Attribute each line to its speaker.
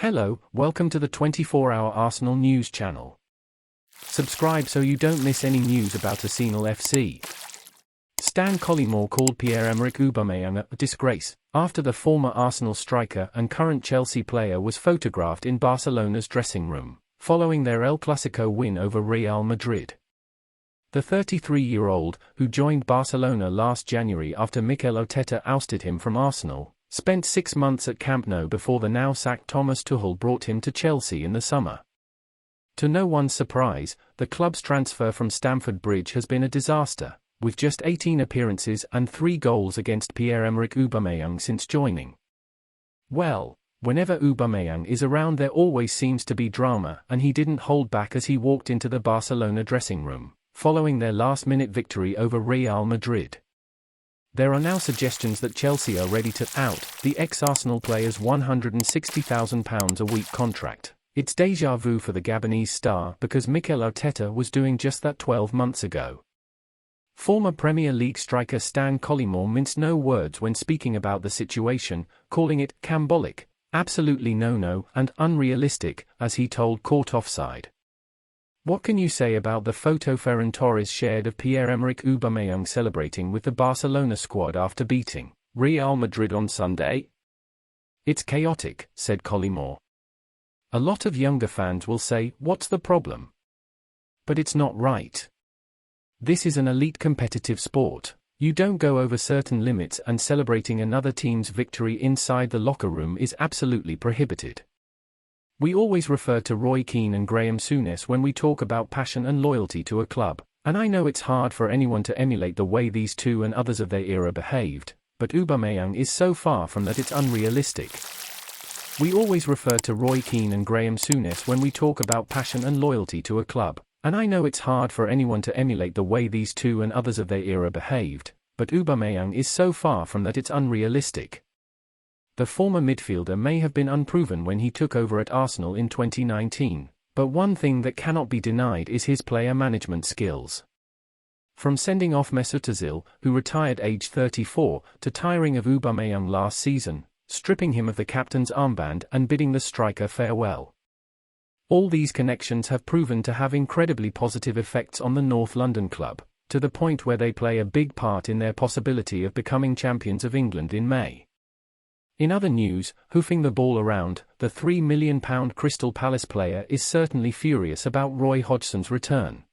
Speaker 1: Hello, welcome to the 24-hour Arsenal news channel. Subscribe so you don't miss any news about Arsenal FC. Stan Collymore called Pierre-Emerick Aubameyang a disgrace after the former Arsenal striker and current Chelsea player was photographed in Barcelona's dressing room, following their El Clasico win over Real Madrid. The 33-year-old, who joined Barcelona last January after Mikel Arteta ousted him from Arsenal, spent 6 months at Camp Nou before the now-sacked Thomas Tuchel brought him to Chelsea in the summer. To no one's surprise, the club's transfer from Stamford Bridge has been a disaster, with just 18 appearances and 3 goals against Pierre-Emerick Aubameyang since joining. Well, whenever Aubameyang is around there always seems to be drama, and he didn't hold back as he walked into the Barcelona dressing room, following their last-minute victory over Real Madrid. There are now suggestions that Chelsea are ready to out the ex-Arsenal player's £160,000 a week contract. It's déjà vu for the Gabonese star because Mikel Arteta was doing just that 12 months ago. Former Premier League striker Stan Collymore minced no words when speaking about the situation, calling it "cambolic," absolutely no-no, and unrealistic, as he told Court Offside. What can you say about the photo Ferran Torres shared of Pierre-Emerick Aubameyang celebrating with the Barcelona squad after beating Real Madrid on Sunday? It's chaotic, said Collymore. A lot of younger fans will say, what's the problem? But it's not right. This is an elite competitive sport. You don't go over certain limits, and celebrating another team's victory inside the locker room is absolutely prohibited. We always refer to Roy Keane and Graham Souness when we talk about passion and loyalty to a club, and I know it's hard for anyone to emulate the way these two and others of their era behaved, but Aubameyang is so far from that it's unrealistic. We always refer to Roy Keane and Graham Souness when we talk about passion and loyalty to a club, and I know it's hard for anyone to emulate the way these two and others of their era behaved, but Aubameyang is so far from that it's unrealistic. The former midfielder may have been unproven when he took over at Arsenal in 2019, but one thing that cannot be denied is his player management skills. From sending off Mesut Ozil, who retired aged 34, to tiring of Aubameyang last season, stripping him of the captain's armband and bidding the striker farewell. All these connections have proven to have incredibly positive effects on the North London club, to the point where they play a big part in their possibility of becoming champions of England in May. In other news, hoofing the ball around, the £3 million Crystal Palace player is certainly furious about Roy Hodgson's return.